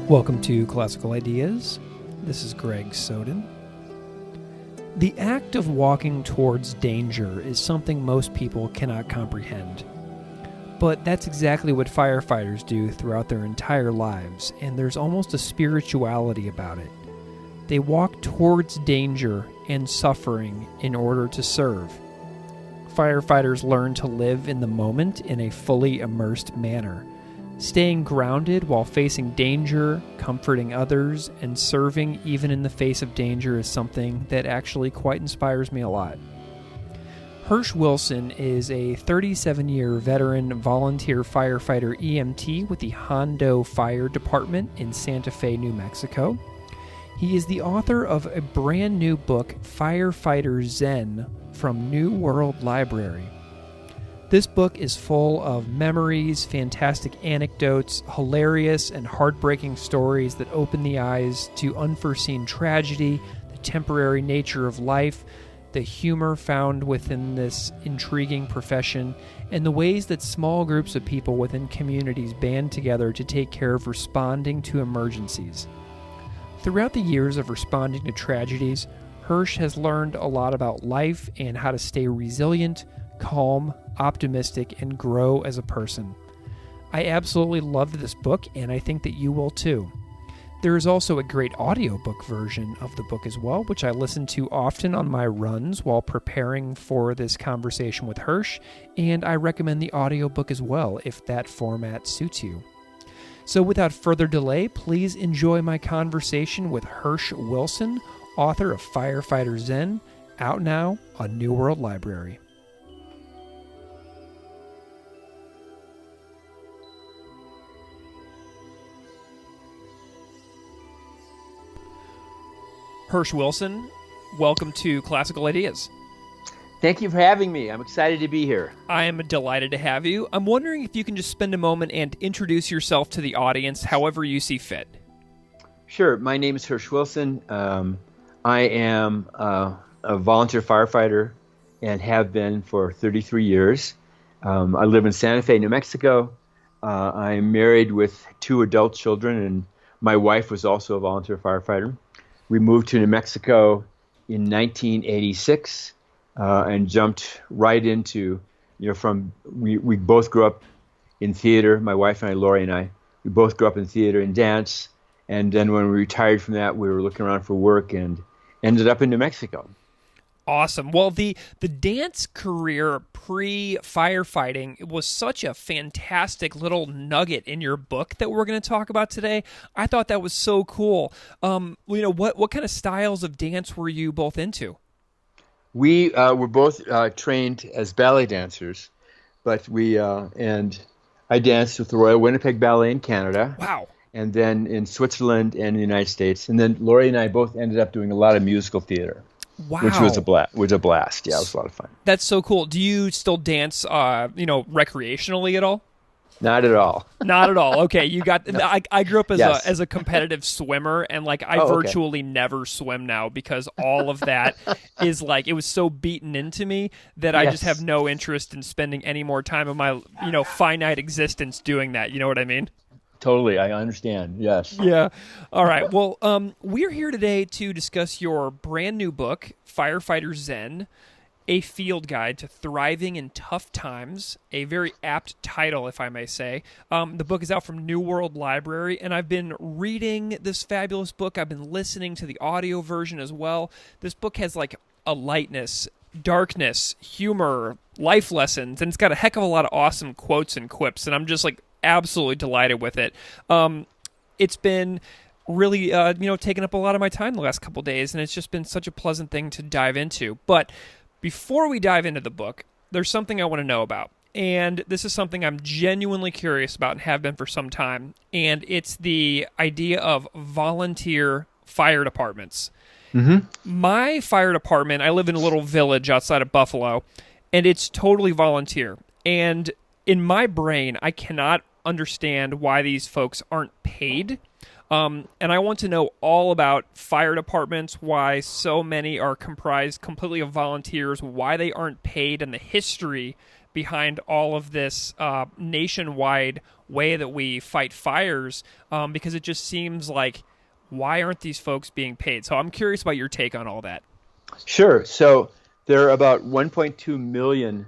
Welcome to Classical Ideas. This is Greg Soden. The act of walking towards danger is something most people cannot comprehend. But that's exactly what firefighters do throughout their entire lives, and there's almost a spirituality about it. They walk towards danger and suffering in order to serve. Firefighters learn to live in the moment in a fully immersed manner, staying grounded while facing danger, comforting others, and serving even in the face of danger is something that actually quite inspires me a lot. Hersch Wilson is a 37-year veteran volunteer firefighter-EMT with the Hondo Fire Department in Santa Fe, New Mexico. He is the author of a brand new book, Firefighter Zen, from New World Library. This book is full of memories, fantastic anecdotes, hilarious and heartbreaking stories that open the eyes to unforeseen tragedy, the temporary nature of life, the humor found within this intriguing profession, and the ways that small groups of people within communities band together to take care of responding to emergencies. Throughout the years of responding to tragedies, Hersch has learned a lot about life and how to stay resilient, calm, optimistic, and grow as a person. I absolutely loved this book, and I think that you will too. There is also a great audiobook version of the book as well, which I listen to often on my runs while preparing for this conversation with Hersch, and I recommend the audiobook as well if that format suits you. So without further delay, please enjoy my conversation with Hersch Wilson, author of Firefighter Zen, out now on New World Library. Hersch Wilson, welcome to Classical Ideas. Thank you for having me. I'm excited to be here. I am delighted to have you. I'm wondering if you can just spend a moment and introduce yourself to the audience however you see fit. Sure. My name is Hersch Wilson. I am a volunteer firefighter and have been for 33 years. I live in Santa Fe, New Mexico. I'm married with 2 adult children, and my wife was also a volunteer firefighter. We moved to New Mexico in 1986 and jumped right into, we both grew up in theater. My wife and I, Lori and I, we both grew up in theater and dance. And then when we retired from that, we were looking around for work and ended up in New Mexico. Awesome. Well, the dance career pre-firefighting was such a fantastic little nugget in your book that we're going to talk about today. I thought that was so cool. What kind of styles of dance were you both into? We were both trained as ballet dancers, but I danced with the Royal Winnipeg Ballet in Canada. Wow. And then in Switzerland and the United States. And then Lori and I both ended up doing a lot of musical theater. Wow. Which was a blast. Yeah, it was a lot of fun. That's so cool. Do you still dance, recreationally at all? Not at all. Not at all. Okay, you got. No. I grew up as a competitive swimmer, and I virtually never swim now because all of that is it was so beaten into me that I just have no interest in spending any more time of my finite existence doing that. You know what I mean? Totally, I understand, yes. Yeah. All right, well, we're here today to discuss your brand new book, Firefighter Zen, A Field Guide to Thriving in Tough Times, a very apt title, if I may say. The book is out from New World Library, and I've been reading this fabulous book. I've been listening to the audio version as well. This book has a lightness, darkness, humor, life lessons, and it's got a heck of a lot of awesome quotes and quips, and I'm just absolutely delighted with it. It's been really, taking up a lot of my time the last couple days, and it's just been such a pleasant thing to dive into. But before we dive into the book, there's something I want to know about, and this is something I'm genuinely curious about and have been for some time, and it's the idea of volunteer fire departments. Mm-hmm. My fire department, I live in a little village outside of Buffalo, and it's totally volunteer. And in my brain, I cannot understand why these folks aren't paid. And I want to know all about fire departments, why so many are comprised completely of volunteers, why they aren't paid, and the history behind all of this nationwide way that we fight fires, because it just seems like, why aren't these folks being paid? So I'm curious about your take on all that. Sure. So there are about 1.2 million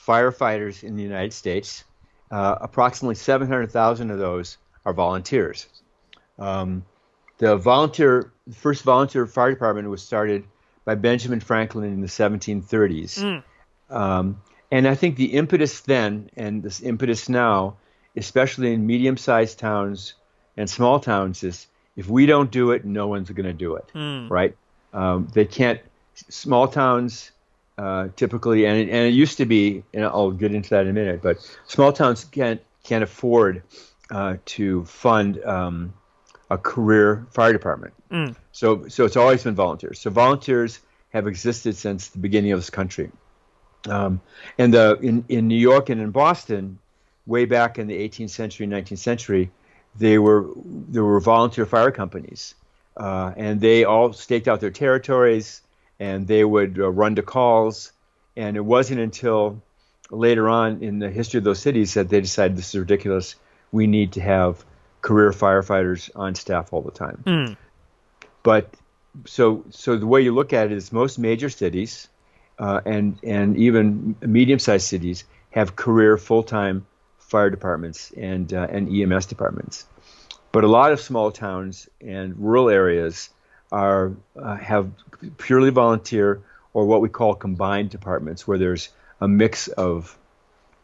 firefighters in the United States. Approximately 700,000 of those are volunteers. The first volunteer fire department was started by Benjamin Franklin in the 1730s. And I think the impetus then and this impetus now, especially in medium-sized towns and small towns, is if we don't do it, no one's going to do it, right? They can't. Small towns typically, and it used to be, and I'll get into that in a minute, but small towns can't afford to fund a career fire department. So it's always been volunteers. So volunteers have existed since the beginning of this country. And in New York and in Boston, way back in the 18th century, 19th century, there were volunteer fire companies, and they all staked out their territories, and they would run to calls. And it wasn't until later on in the history of those cities that they decided this is ridiculous. We need to have career firefighters on staff all the time. But so the way you look at it is most major cities and even medium-sized cities have career full-time fire departments and EMS departments. But a lot of small towns and rural areas have purely volunteer or what we call combined departments, where there's a mix of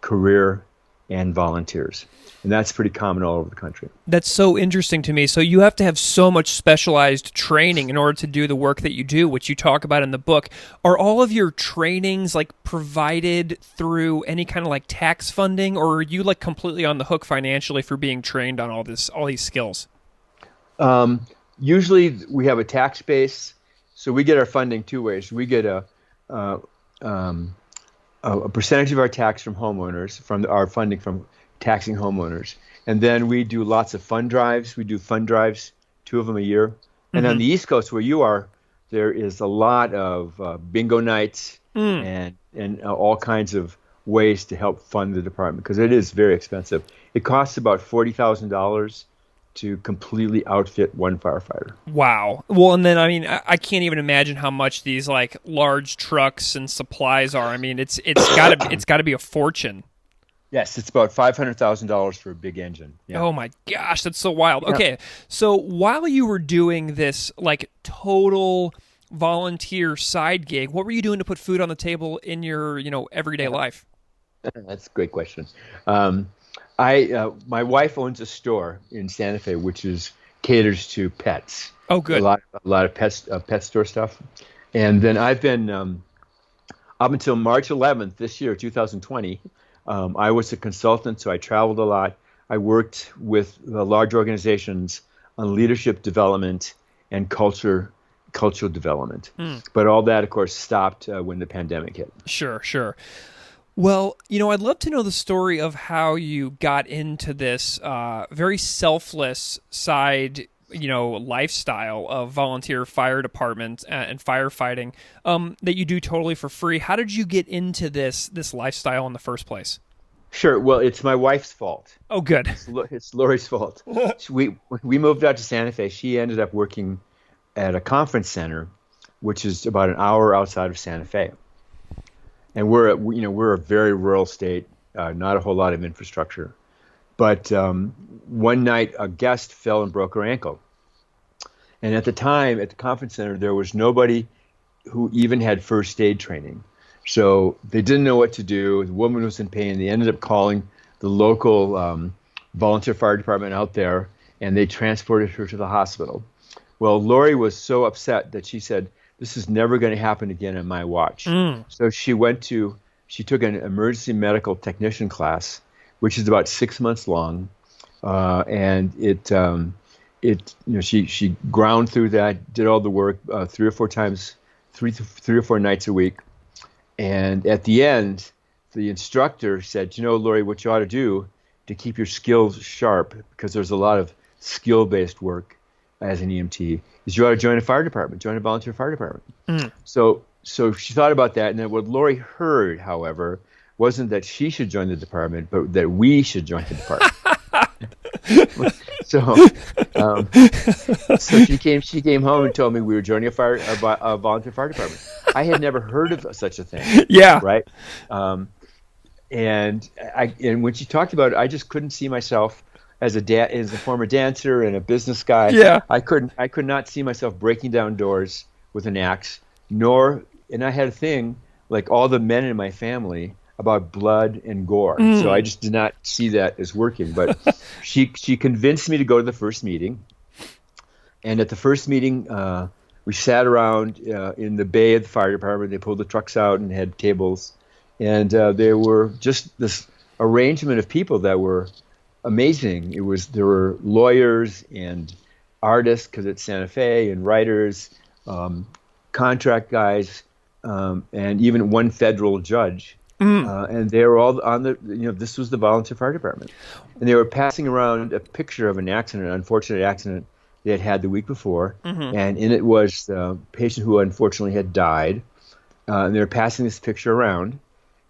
career and volunteers. And that's pretty common all over the country. That's so interesting to me. So you have to have so much specialized training in order to do the work that you do, which you talk about in the book. Are all of your trainings like provided through any kind of like tax funding, or are you like completely on the hook financially for being trained on all these skills? Usually we have a tax base, so we get our funding two ways. We get a percentage of our tax from homeowners, from our funding from taxing homeowners. And then we do lots of fund drives. We do fund drives, 2 of them a year. And on the East Coast where you are, there is a lot of bingo nights and all kinds of ways to help fund the department, because it is very expensive. It costs about $40,000 to completely outfit one firefighter. Wow. Well, and then, I mean, I can't even imagine how much these like large trucks and supplies are. I mean, it's gotta be a fortune. Yes, it's about $500,000 for a big engine. Yeah. Oh my gosh, that's so wild. Okay, so while you were doing this like total volunteer side gig, what were you doing to put food on the table in your everyday life? That's a great question. My wife owns a store in Santa Fe, which caters to pets. Oh, good. A lot of pet store stuff. And then I've been up until March 11th this year, 2020. I was a consultant, so I traveled a lot. I worked with large organizations on leadership development and cultural development. But all that, of course, stopped when the pandemic hit. Sure. Well, I'd love to know the story of how you got into this very selfless side, lifestyle of volunteer fire department and firefighting that you do totally for free. How did you get into this lifestyle in the first place? Sure. Well, it's my wife's fault. Oh, good. It's Lori's fault. We moved out to Santa Fe. She ended up working at a conference center, which is about an hour outside of Santa Fe. And we're a very rural state, not a whole lot of infrastructure. But one night, a guest fell and broke her ankle. And at the time, at the conference center, there was nobody who even had first aid training. So they didn't know what to do. The woman was in pain. They ended up calling the local volunteer fire department out there, and they transported her to the hospital. Well, Lori was so upset that she said, "This is never going to happen again on my watch." So she took an emergency medical technician class, which is about 6 months long, and she ground through that, did all the work 3 or 4 nights a week, and at the end, the instructor said, "Lori, what you ought to do to keep your skills sharp, because there's a lot of skill-based work as an EMT, is you ought to join a volunteer fire department." So she thought about that, and then what Lori heard, however, wasn't that she should join the department, but that we should join the department. So, so she came home and told me we were joining a volunteer fire department. I had never heard of such a thing. Yeah. Right. And when she talked about it, I just couldn't see myself as a former dancer and a business guy. Yeah. I could not see myself breaking down doors with an axe, and I had a thing like all the men in my family about blood and gore. So I just did not see that as working. But she convinced me to go to the first meeting. And at the first meeting, we sat around in the bay of the fire department. They pulled the trucks out and had tables. And there were just this arrangement of people that were amazing. There were lawyers and artists, because it's Santa Fe, and writers, contract guys, and even one federal judge. And they were all on this was the volunteer fire department. And they were passing around a picture of an unfortunate accident they had had the week before. And in it was the patient who unfortunately had died. And they were passing this picture around.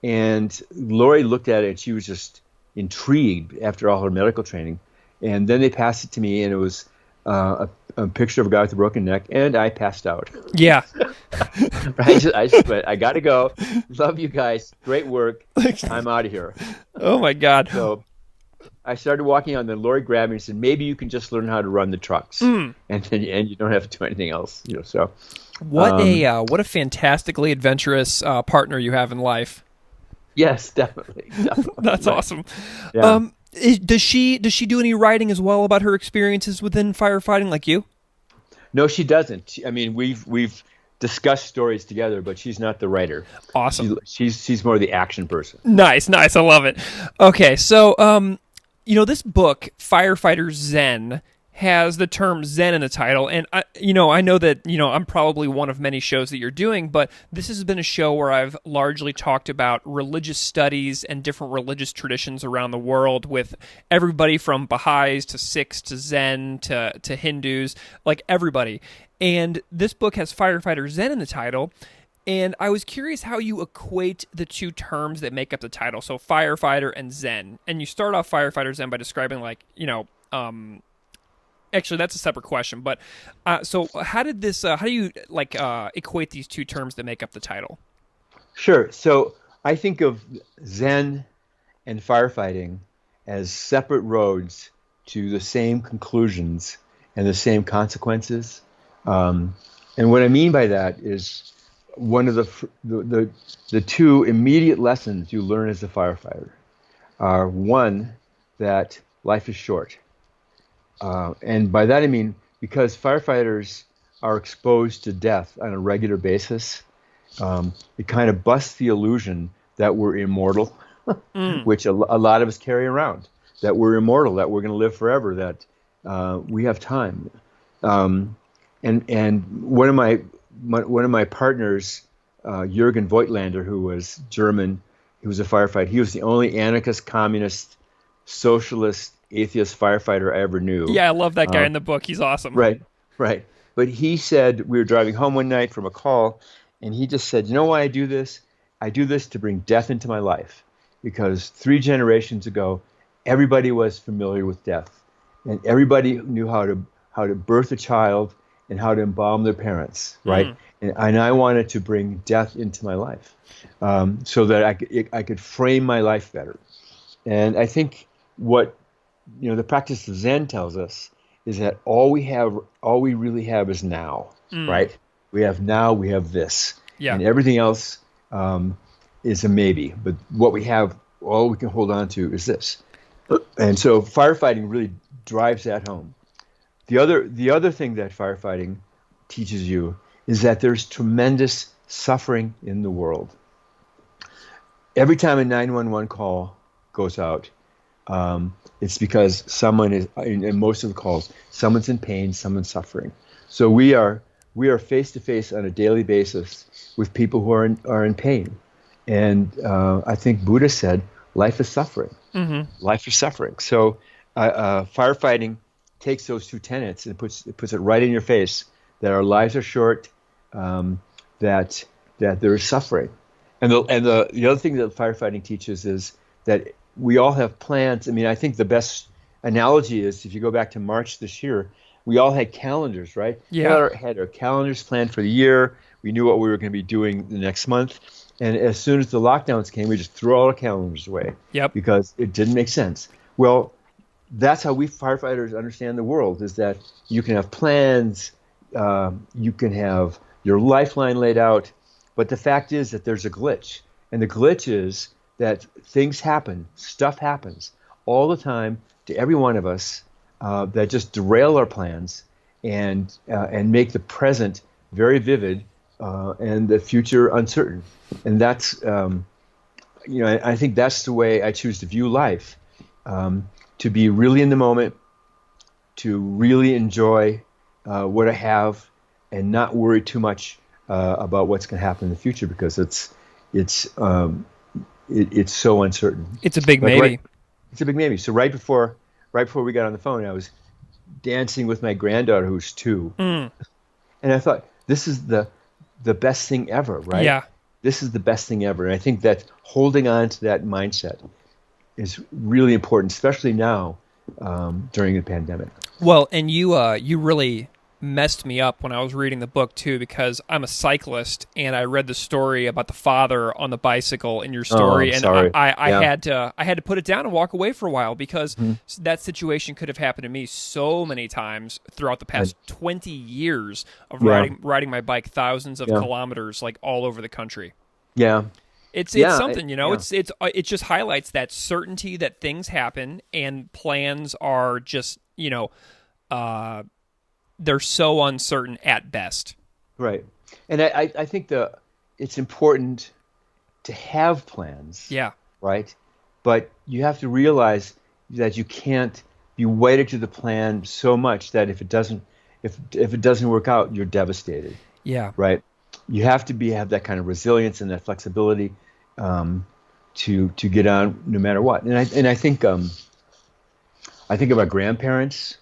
And Lori looked at it and she was just intrigued after all her medical training. And then they passed it to me, and it was a picture of a guy with a broken neck, and I passed out. Yeah. I just went, I got to go. Love you guys. Great work. I'm out of here. Oh, my God. So I started walking on, then Lori grabbed me and said, maybe you can just learn how to run the trucks. And you don't have to do anything else. So what a fantastically adventurous partner you have in life. Yes, definitely. That's awesome. Yeah. Does she do any writing as well about her experiences within firefighting like you? No, she doesn't. I mean, we've discussed stories together, but she's not the writer. Awesome. She's more the action person. Nice. I love it. Okay, so this book, Firefighter Zen, has the term Zen in the title, and I know that I'm probably one of many shows that you're doing, but this has been a show where I've largely talked about religious studies and different religious traditions around the world, with everybody from Baha'is to Sikhs to Zen to Hindus, like everybody. And this book has Firefighter Zen in the title, and I was curious how you equate the two terms that make up the title, so firefighter and Zen. And you start off Firefighter Zen by describing actually, that's a separate question, but so how do you equate these two terms that make up the title? Sure. So I think of Zen and firefighting as separate roads to the same conclusions and the same consequences. And what I mean by that is one of the two immediate lessons you learn as a firefighter are, one, that life is short. And by that I mean, because firefighters are exposed to death on a regular basis, it kind of busts the illusion that we're immortal, which a lot of us carry around, that we're immortal, that we're going to live forever, that we have time. And one of my partners, Jürgen Voigtlander, who was German, he was a firefighter. He was the only anarchist, communist, socialist, atheist firefighter I ever knew. Yeah, I love that guy in the book. He's awesome. Right. But he said, we were driving home one night from a call, and he just said, you know why I do this? I do this to bring death into my life, because 3 generations ago, everybody was familiar with death, and everybody knew how to birth a child and how to embalm their parents, right? And I wanted to bring death into my life, so that I could frame my life better. And I think what the practice of Zen tells us is that all we really have is now, right? We have now, we have this, and everything else is a maybe. But what we have, all we can hold on to is this. And so firefighting really drives that home. The other thing that firefighting teaches you is that there's tremendous suffering in the world. Every time a 911 call goes out, it's because someone is, in most of the calls, someone's in pain, someone's suffering. So we are face to face on a daily basis with people who are in pain. And I think Buddha said, life is suffering. Life is suffering. So firefighting takes those two tenets and puts it right in your face that our lives are short, that there is suffering. the other thing that firefighting teaches is that we all have plans. I mean, I think the best analogy is if you go back to March this year, we all had calendars, right? Yeah. We had our calendars planned for the year. We knew what we were going to be doing the next month. And as soon as the lockdowns came, we just threw all our calendars away. Yep. Because it didn't make sense. Well, that's how we firefighters understand the world, is that you can have plans, you can have your lifeline laid out, but the fact is that there's a glitch. And the glitch is that things happen, stuff happens all the time to every one of us that just derail our plans and make the present very vivid and the future uncertain. And that's, I think that's the way I choose to view life, to be really in the moment, to really enjoy what I have, and not worry too much about what's going to happen in the future, because it's so uncertain. It's a big maybe. It's a big maybe. So right before we got on the phone, I was dancing with my granddaughter, who's 2, and I thought, this is the best thing ever, right? Yeah. This is the best thing ever, and I think that holding on to that mindset is really important, especially now during the pandemic. Well, and you really messed me up when I was reading the book too, because I'm a cyclist and I read the story about the father on the bicycle in your story, and I had to put it down and walk away for a while, because that situation could have happened to me so many times throughout the past 20 years of riding my bike thousands of kilometers, like all over the country. Yeah. It's something, it just highlights that certainty that things happen and plans are just, they're so uncertain at best. Right. And I think it's important to have plans. Yeah. Right. But you have to realize that you can't be wedded to the plan so much that if it doesn't work out, you're devastated. Yeah. Right. You have to have that kind of resilience and that flexibility to get on no matter what. And I think of our grandparents,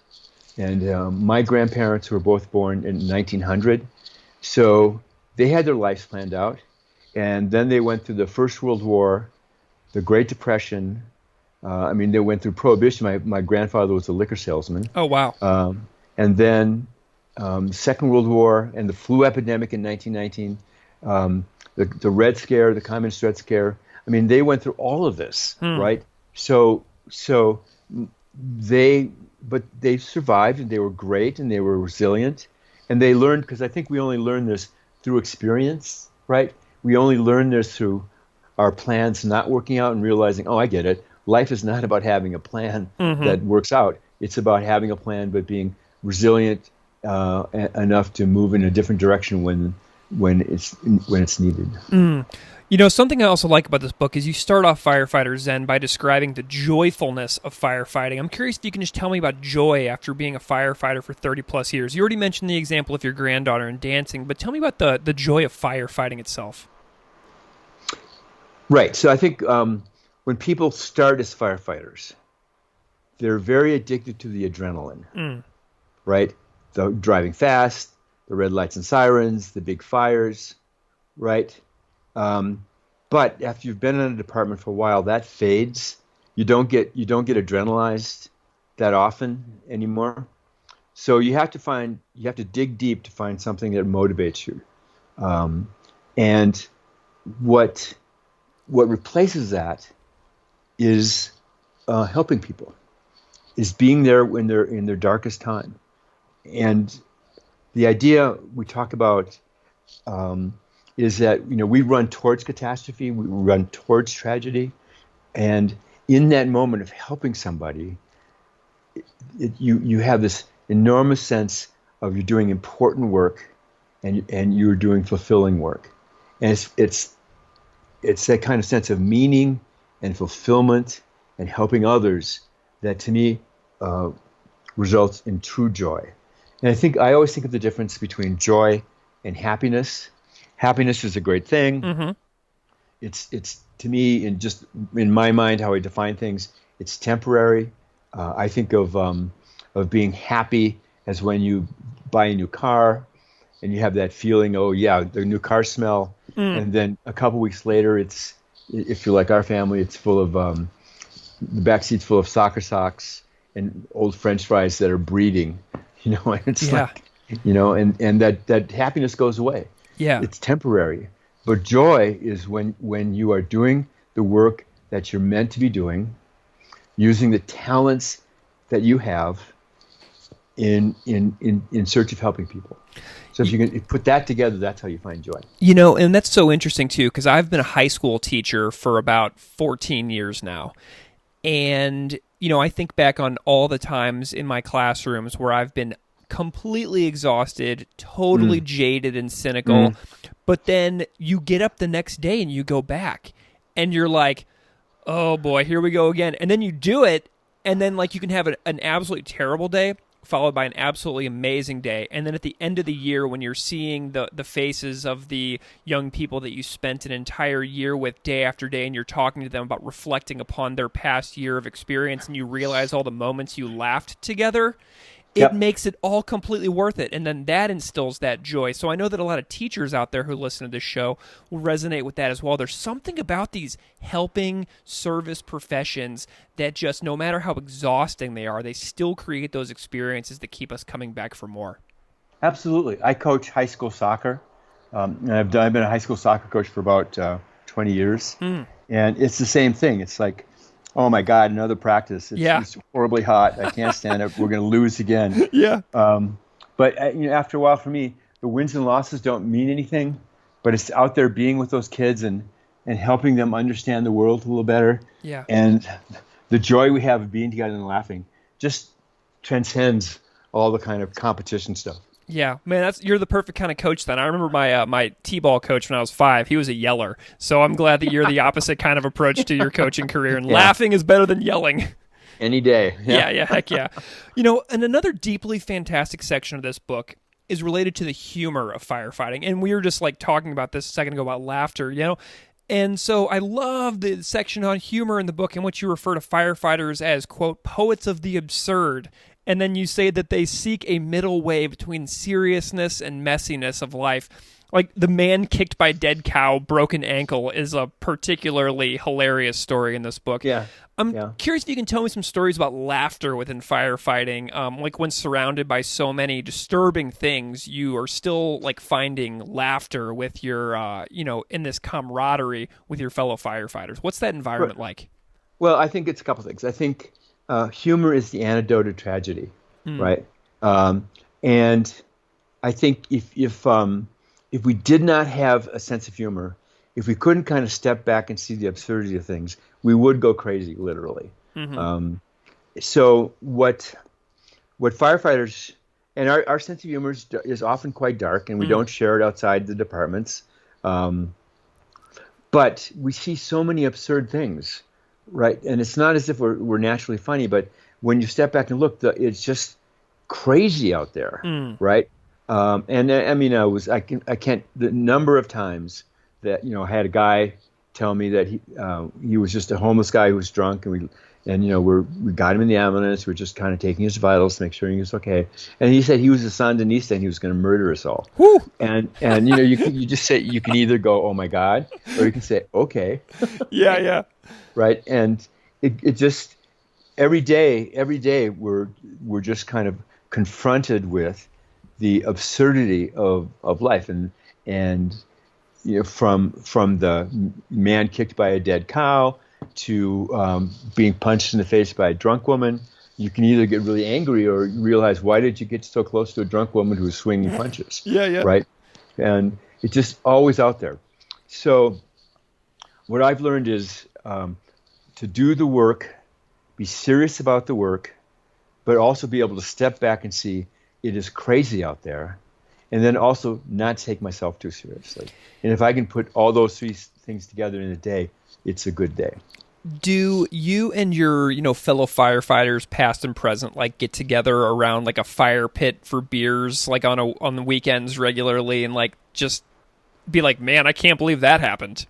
and my grandparents were both born in 1900, so they had their lives planned out, and then they went through the First World War, the Great Depression. They went through Prohibition. My grandfather was a liquor salesman. Oh wow! And then Second World War and the flu epidemic in 1919. The Red Scare, the Communist Red Scare. They went through all of this, right? So they survived, and they were great, and they were resilient, and they learned, because I think we only learn this through experience, right? We only learn this through our plans not working out and realizing, oh, I get it. Life is not about having a plan that works out. It's about having a plan, but being resilient enough to move in a different direction when it's needed. Something I also like about this book is you start off Firefighter Zen by describing the joyfulness of firefighting. I'm curious if you can just tell me about joy after being a firefighter for 30 plus years. You already mentioned the example of your granddaughter and dancing, but tell me about the joy of firefighting itself. Right. So I think when people start as firefighters, they're very addicted to the adrenaline, right? The driving fast, the red lights and sirens, the big fires, right? But after you've been in a department for a while, that fades. You don't get adrenalized that often anymore. So you have to dig deep to find something that motivates you. And what replaces that is helping people, is being there when they're in their darkest time. And the idea we talk about is that we run towards catastrophe, we run towards tragedy, and in that moment of helping somebody, you have this enormous sense of you're doing important work, and you're doing fulfilling work, and it's that kind of sense of meaning and fulfillment and helping others that to me results in true joy. And I always think of the difference between joy and happiness. Happiness is a great thing. It's to me, in my mind, how I define things, it's temporary. I think of being happy as when you buy a new car and you have that feeling, oh yeah, the new car smell. And then a couple weeks later, if you're like our family, it's full of the back seat's full of soccer socks and old French fries that are breeding, and it's like, and that happiness goes away. Yeah. It's temporary. But joy is when you are doing the work that you're meant to be doing, using the talents that you have in search of helping people. So if you can put that together, that's how you find joy. And that's so interesting too, because I've been a high school teacher for about 14 years now. And, I think back on all the times in my classrooms where I've been completely exhausted, totally jaded and cynical. But then you get up the next day and you go back and you're like, oh boy, here we go again. And then you do it. And then you can have an absolutely terrible day followed by an absolutely amazing day. And then at the end of the year, when you're seeing the faces of the young people that you spent an entire year with day after day, and you're talking to them about reflecting upon their past year of experience, and you realize all the moments you laughed together, it makes it all completely worth it. And then that instills that joy. So I know that a lot of teachers out there who listen to this show will resonate with that as well. There's something about these helping service professions that just, no matter how exhausting they are, they still create those experiences that keep us coming back for more. Absolutely. I coach high school soccer. And I've been a high school soccer coach for about 20 years. And it's the same thing. It's like, oh my God, another practice. It's horribly hot. I can't stand it. We're going to lose again. But after a while for me, the wins and losses don't mean anything, but it's out there being with those kids and helping them understand the world a little better. And the joy we have of being together and laughing just transcends all the kind of competition stuff. Yeah, man, you're the perfect kind of coach then. I remember my T-ball coach when I was 5. He was a yeller. So I'm glad that you're the opposite kind of approach to your coaching career, and laughing is better than yelling. Any day. Yeah, heck yeah. And another deeply fantastic section of this book is related to the humor of firefighting. And we were just talking about this a second ago about laughter, And so I love the section on humor in the book in which you refer to firefighters as, quote, poets of the absurd. And then you say that they seek a middle way between seriousness and messiness of life. Like the man kicked by dead cow, broken ankle is a particularly hilarious story in this book. I'm curious if you can tell me some stories about laughter within firefighting. When surrounded by so many disturbing things, you are still finding laughter with your, in this camaraderie with your fellow firefighters. What's that environment like? Well, I think it's a couple things. I think humor is the antidote to tragedy, right? And I think if we did not have a sense of humor, if we couldn't kind of step back and see the absurdity of things, we would go crazy, literally. So what firefighters, and our sense of humor is often quite dark, and we don't share it outside the departments. But we see so many absurd things, right? And it's not as if we're naturally funny, but when you step back and look, it's just crazy out there, right? And I mean, I can't, the number of times that, I had a guy tell me that he was just a homeless guy who was drunk, and we got him in the ambulance. We're just kind of taking his vitals to make sure he was okay. And he said he was a Sandinista and he was going to murder us all. Woo! And you just say, you can either go, oh my God, or you can say, okay. Yeah. Right. And it just, every day we're just kind of confronted with the absurdity of life, and from the man kicked by a dead cow to being punched in the face by a drunk woman. You can either get really angry or realize, why did you get so close to a drunk woman who was swinging punches? Yeah. Right? And it's just always out there. So what I've learned is to do the work, be serious about the work, but also be able to step back and see it is crazy out there, and then also not take myself too seriously. And if I can put all those three things together in a day, it's a good day. Do you and your, fellow firefighters, past and present, get together around a fire pit for beers, on the weekends regularly, and just be like, man, I can't believe that happened?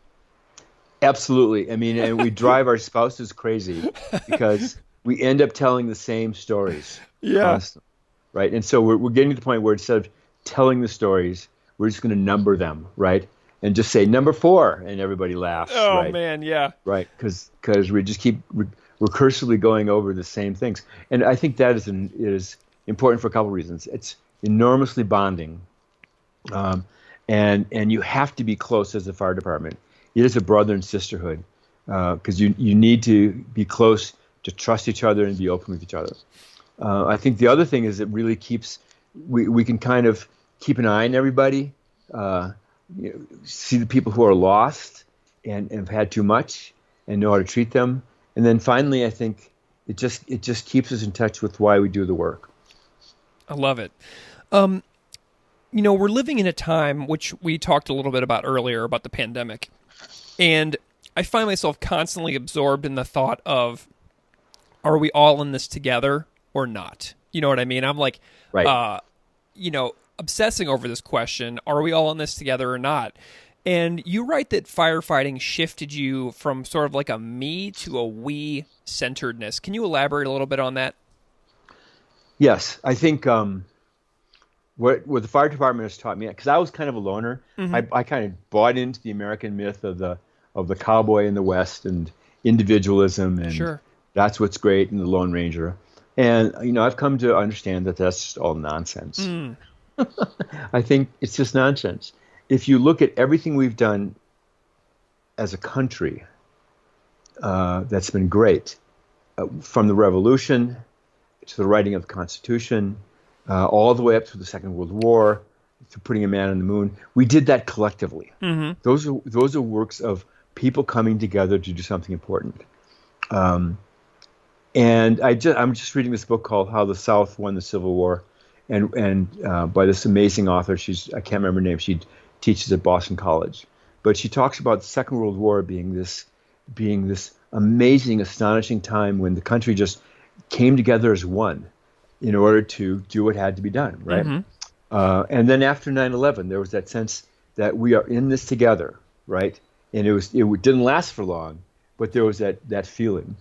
Absolutely. I mean, and we drive our spouses crazy because we end up telling the same stories. Yeah. Constantly, right. And so we're getting to the point where instead of telling the stories. We're just going to number them, right? And just say number 4, and everybody laughs. Oh right? man, yeah. Right, because we just keep recursively going over the same things, and I think that is important for a couple of reasons. It's enormously bonding, and you have to be close as a fire department. It is a brother and sisterhood, because you need to be close to trust each other and be open with each other. I think the other thing is it really keeps we can kind of keep an eye on everybody, see the people who are lost and have had too much and know how to treat them. And then finally, I think it just keeps us in touch with why we do the work. I love it. We're living in a time which we talked a little bit about earlier about the pandemic. And I find myself constantly absorbed in the thought of, are we all in this together or not? You know what I mean? I'm like, right. Obsessing over this question, are we all in this together or not? And you write that firefighting shifted you from sort of like a me to a we centeredness. Can you elaborate a little bit on that? Yes, I think what the fire department has taught me, because I was kind of a loner. Mm-hmm. I kind of bought into the American myth of the cowboy in the West and individualism, and sure. That's what's great in the Lone Ranger. And I've come to understand that that's just all nonsense. Mm. I think it's just nonsense. If you look at everything we've done as a country, that's been great, from the Revolution to the writing of the Constitution, all the way up to the Second World War, to putting a man on the moon. We did that collectively. Mm-hmm. Those are works of people coming together to do something important. And I'm just reading this book called How the South Won the Civil War, and by this amazing author. I can't remember her name. She teaches at Boston College, but she talks about the Second World War being this amazing, astonishing time when the country just came together as one in order to do what had to be done, right? Mm-hmm. And then after 9/11, there was that sense that we are in this together, right? And it didn't last for long, but there was that feeling.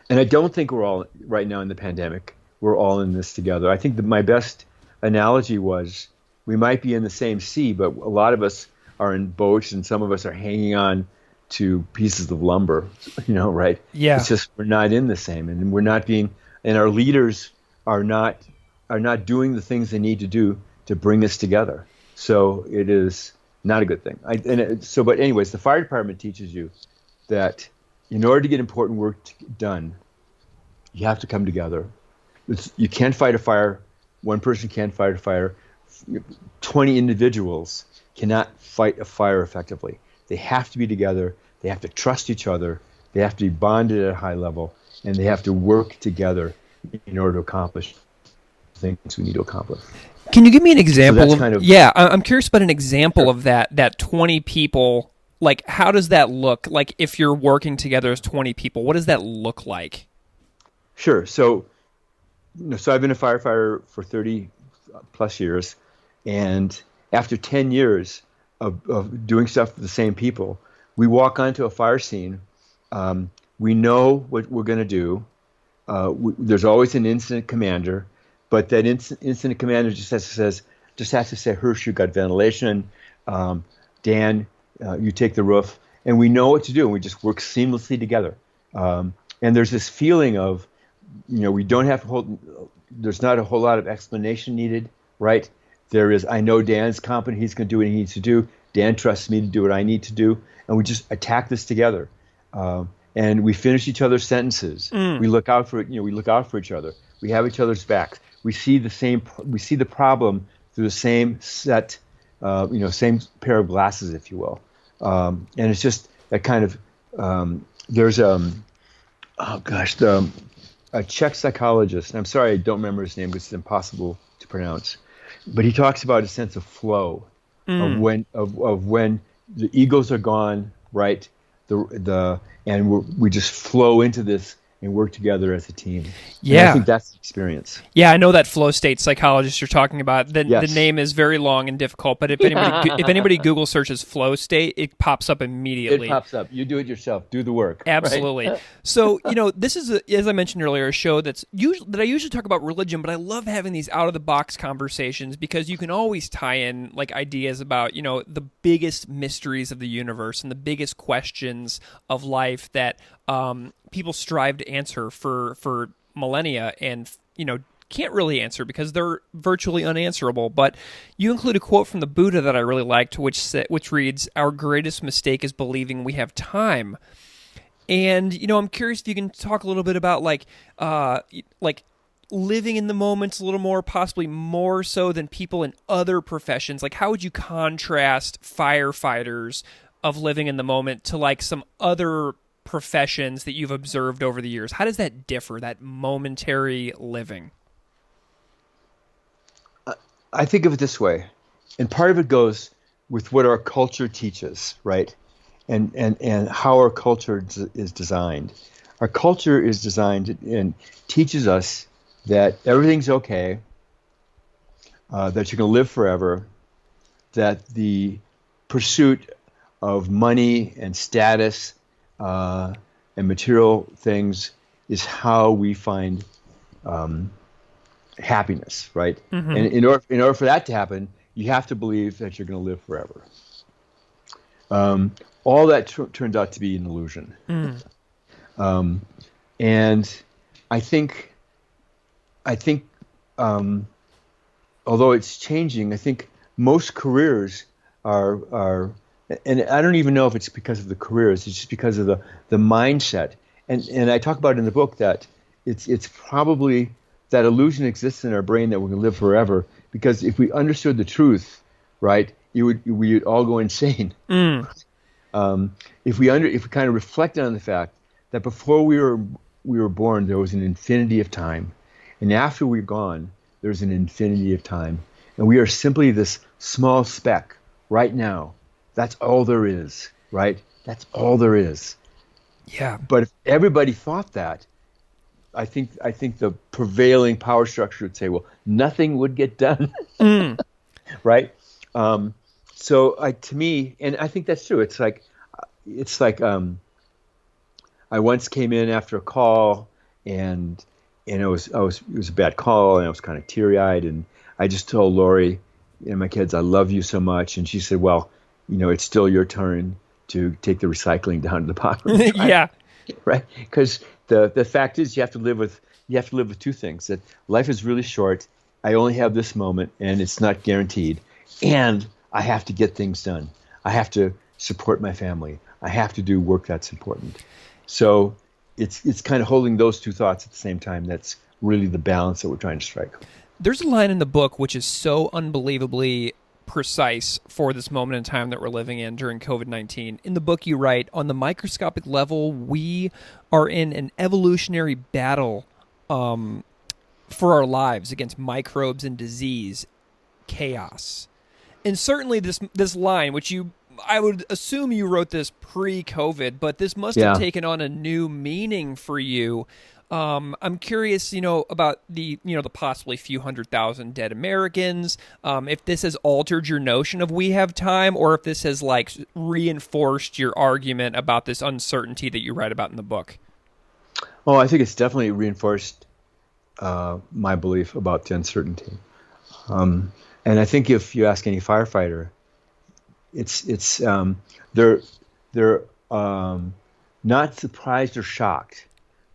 And I don't think we're all right now in the pandemic. We're all in this together. I think that my best analogy was we might be in the same sea, but a lot of us are in boats, and some of us are hanging on to pieces of lumber, right? Yeah. It's just we're not in the same, and we're not being, and our leaders are not doing the things they need to do to bring us together. So it is not a good thing. But anyways, the fire department teaches you that in order to get important work done, you have to come together. You can't fight a fire. One person can't fight a fire. 20 individuals cannot fight a fire effectively. They have to be together. They have to trust each other. They have to be bonded at a high level, and they have to work together in order to accomplish things we need to accomplish. Can you give me an example? So I'm curious about an example Sure. of that 20 people. Like, how does that look? Like, if you're working together as 20 people, what does that look like? Sure. So I've been a firefighter for 30 plus years, and after 10 years of doing stuff with the same people, we walk onto a fire scene. We know what we're going to do. There's always an incident commander, but that incident commander just has to say, Hersch, you got ventilation. Dan, you take the roof, and we know what to do, and we just work seamlessly together. And there's this feeling of, we don't have there's not a whole lot of explanation needed, right? There is, I know Dan's competent, he's going to do what he needs to do. Dan trusts me to do what I need to do, and we just attack this together. And we finish each other's sentences. We look out for each other. We have each other's backs. We see the problem through the same set, same pair of glasses, if you will. And it's just that kind of, there's a Czech psychologist, and I'm sorry I don't remember his name because it's impossible to pronounce, but he talks about a sense of flow, of when the egos are gone, right? And we just flow into this and work together as a team. Yeah. And I think that's the experience. Yeah, I know that flow state psychologist you're talking about. The Yes. name is very long and difficult, but if anybody Google searches flow state, it pops up immediately. It pops up. You do it yourself. Do the work. Absolutely. Right? So, this is, as I mentioned earlier, a show that I usually talk about religion, but I love having these out-of-the-box conversations because you can always tie in like ideas about, the biggest mysteries of the universe and the biggest questions of life that people strive to answer for millennia and, can't really answer because they're virtually unanswerable. But you include a quote from the Buddha that I really liked, which reads, "Our greatest mistake is believing we have time." And, I'm curious if you can talk a little bit about like living in the moment a little more, possibly more so than people in other professions. Like, how would you contrast firefighters of living in the moment to like some other professions that you've observed over the years? How does that differ, that momentary living? I think of it this way, and part of it goes with what our culture teaches, right? And how our culture is designed. Our culture is designed and teaches us that everything's okay, that you're going to live forever, that the pursuit of money and status and material things is how we find happiness, right? Mm-hmm. And in order for that to happen, you have to believe that you're going to live forever. All that turns out to be an illusion. And I think, although it's changing, I think most careers are, and I don't even know if it's because of the careers, it's just because of the mindset. And I talk about in the book that it's probably that illusion exists in our brain that we're going to live forever, because if we understood the truth, right, we would all go insane. If we kind of reflected on the fact that before we were born, there was an infinity of time, and after we're gone, there's an infinity of time, and we are simply this small speck right now. That's all there is, right? That's all there is. Yeah. But if everybody thought that, I think the prevailing power structure would say, well, nothing would get done, right? So to me, and I think that's true. It's like I once came in after a call, and it was a bad call, and I was kind of teary-eyed, and I just told Lori and my kids, I love you so much, and she said, well, it's still your turn to take the recycling down to the bottom. Right? Yeah. Right? Because the fact is, you have to live with two things: that life is really short. I only have this moment, and it's not guaranteed. And I have to get things done. I have to support my family. I have to do work that's important. So it's kind of holding those two thoughts at the same time. That's really the balance that we're trying to strike. There's a line in the book which is so unbelievably precise for this moment in time that we're living in during COVID-19. In the book you write, on the microscopic level, we are in an evolutionary battle for our lives against microbes and disease, chaos. And certainly this line, which I would assume you wrote this pre-COVID, but this must have taken on a new meaning for you. I'm curious, about the possibly few 100,000 dead Americans, if this has altered your notion of we have time, or if this has like reinforced your argument about this uncertainty that you write about in the book. Oh, I think it's definitely reinforced my belief about the uncertainty. And I think if you ask any firefighter, they're not surprised or shocked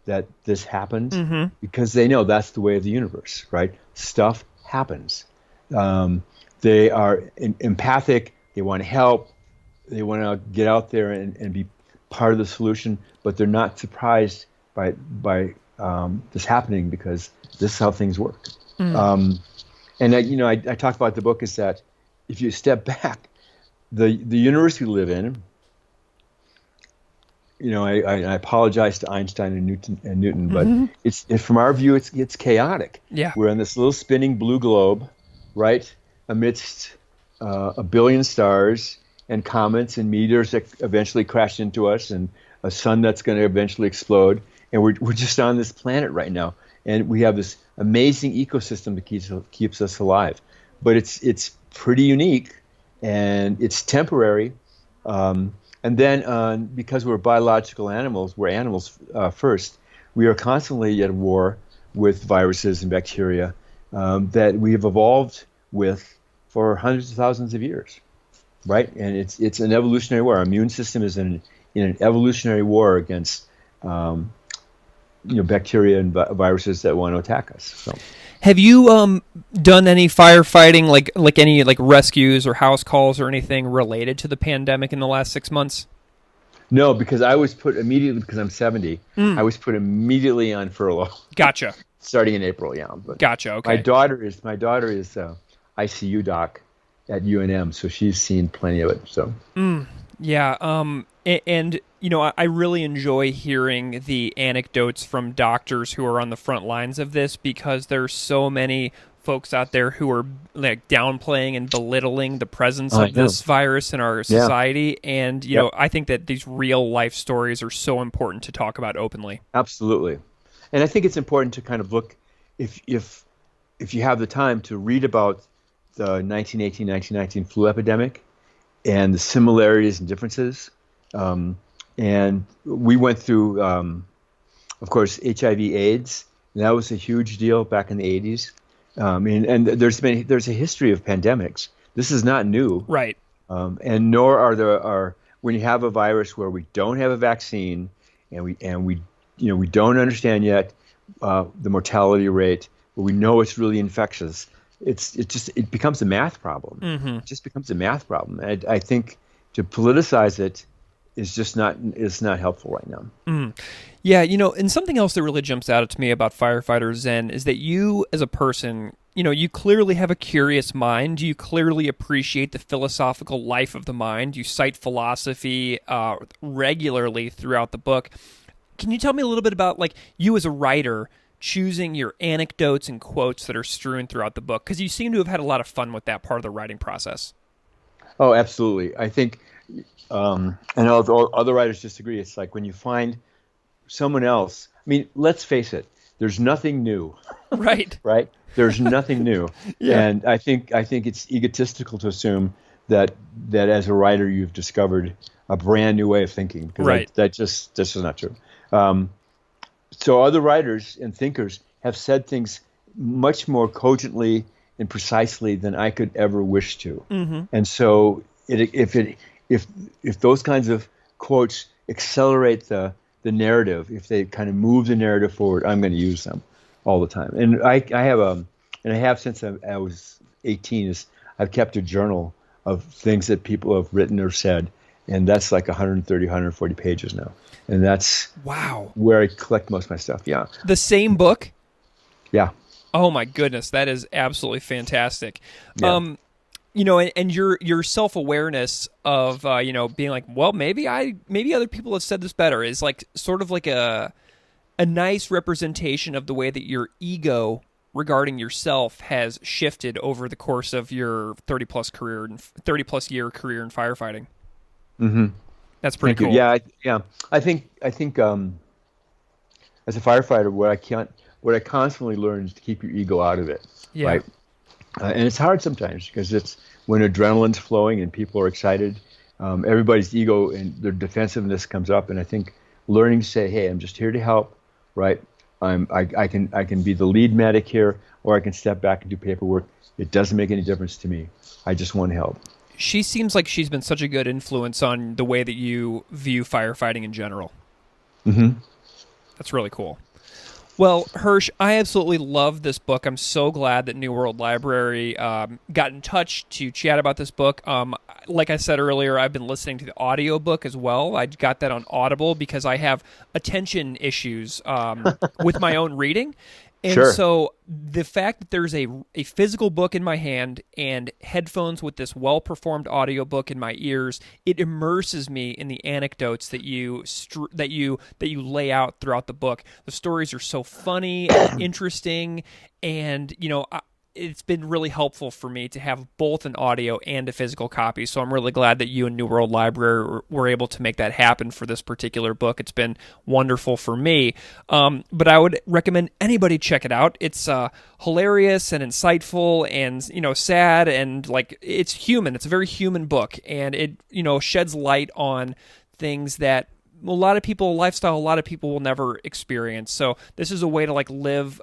that this happened, because they know that's the way of the universe, right? Stuff happens. They are empathic. They want to help. They want to get out there and be part of the solution, but they're not surprised by this happening, because this is how things work. And I talk about the book is that if you step back, the universe we live in, I apologize to Einstein and Newton, but it's from our view, it's chaotic. Yeah. We're on this little spinning blue globe, right, amidst a billion stars and comets and meteors that eventually crash into us, and a sun that's going to eventually explode. and we're just on this planet right now, and we have this amazing ecosystem that keeps us alive. But it's pretty unique, and it's temporary. And then because we're biological animals, we're animals first. We are constantly at war with viruses and bacteria that we have evolved with for hundreds of thousands of years, right? And it's an evolutionary war. Our immune system is in an evolutionary war against bacteria and viruses that want to attack us. So. Have you done any firefighting, like any rescues or house calls or anything related to the pandemic in the last 6 months? No, because I was put immediately, because I'm 70, I was put immediately on furlough. Gotcha. Starting in April, yeah. But gotcha. Okay. My daughter is ICU doc at UNM, so she's seen plenty of it. So. Yeah. And I really enjoy hearing the anecdotes from doctors who are on the front lines of this, because there's so many folks out there who are downplaying and belittling the presence of this virus in our society. Yeah. And, I think that these real life stories are so important to talk about openly. Absolutely. And I think it's important to kind of look, if you have the time, to read about the 1918-1919 flu epidemic and the similarities and differences. And we went through, of course, Hiv Aids, and that was a huge deal back in the 80s. And there's a history of pandemics. This is not new, right? And nor are when you have a virus where we don't have a vaccine, and we don't understand yet the mortality rate, but we know it's really infectious. It becomes a math problem. Mm-hmm. It just becomes a math problem. And I think to politicize it is not helpful right now. Mm. Yeah, and something else that really jumps out to me about Firefighter Zen is that you, as a person, you clearly have a curious mind. You clearly appreciate the philosophical life of the mind. You cite philosophy regularly throughout the book. Can you tell me a little bit about, you as a writer, choosing your anecdotes and quotes that are strewn throughout the book? Because you seem to have had a lot of fun with that part of the writing process. Oh, absolutely. I think, and other writers disagree. It's like when you find someone else. I mean, let's face it. There's nothing new. Right. Right. There's nothing new. Yeah. And I think it's egotistical to assume that as a writer you've discovered a brand new way of thinking. Because right. That's just not true. So other writers and thinkers have said things much more cogently and precisely than I could ever wish to. Mm-hmm. And so if those kinds of quotes accelerate the narrative, if they kind of move the narrative forward, I'm going to use them all the time. And I have since I was 18, I've kept a journal of things that people have written or said, and that's like 130, 140 pages now. And that's where I collect most of my stuff. Yeah. The same book? Yeah. Oh my goodness, that is absolutely fantastic. Yeah. And your self-awareness of being like, well, maybe other people have said this better, is like sort of like a nice representation of the way that your ego regarding yourself has shifted over the course of your 30-plus year career in firefighting. Mm-hmm. That's pretty cool. Yeah. I think as a firefighter, what I constantly learn is to keep your ego out of it. Yeah. Right. And it's hard sometimes because it's when adrenaline's flowing and people are excited, everybody's ego and their defensiveness comes up. And I think learning to say, hey, I'm just here to help, right? I can be the lead medic here, or I can step back and do paperwork. It doesn't make any difference to me. I just want to help. She seems like she's been such a good influence on the way that you view firefighting in general. Mm-hmm. That's really cool. Well, Hersch, I absolutely love this book. I'm so glad that New World Library got in touch to chat about this book. Like I said earlier, I've been listening to the audiobook as well. I got that on Audible because I have attention issues with my own reading. And sure. So the fact that there's a physical book in my hand and headphones with this well-performed audiobook in my ears, it immerses me in the anecdotes that you lay out throughout the book. The stories are so funny and interesting, and it's been really helpful for me to have both an audio and a physical copy. So I'm really glad that you and New World Library were able to make that happen for this particular book. It's been wonderful for me. But I would recommend anybody check it out. It's hilarious and insightful and, sad, and like, it's human. It's a very human book, and it, sheds light on things that a lot of people will never experience. So this is a way to live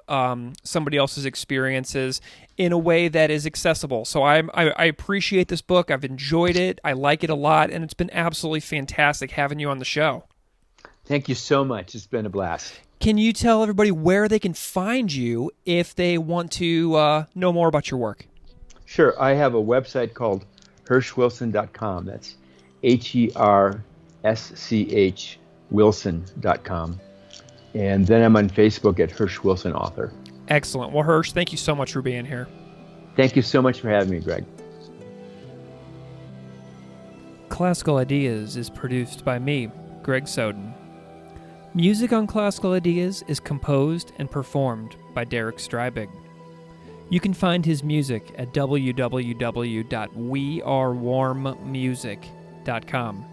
somebody else's experiences in a way that is accessible. So I appreciate this book. I've enjoyed it. I like it a lot, and it's been absolutely fantastic having you on the show. Thank you so much. It's been a blast. Can you tell everybody where they can find you if they want to know more about your work? Sure. I have a website called HerschWilson.com. That's HERSCH Wilson.com. And then I'm on Facebook at Hersch Wilson Author. Excellent. Well, Hersch, thank you so much for being here. Thank you so much for having me, Greg. Classical Ideas is produced by me, Greg Soden. Music on Classical Ideas is composed and performed by Derek Strybig. You can find his music at www.wearewarmmusic.com.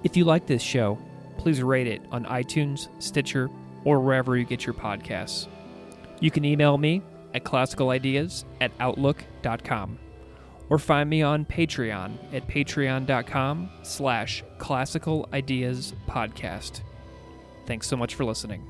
If you like this show, please rate it on iTunes, Stitcher, or wherever you get your podcasts. You can email me at classicalideas@outlook.com, or find me on Patreon at patreon.com/classicalideaspodcast. Thanks so much for listening.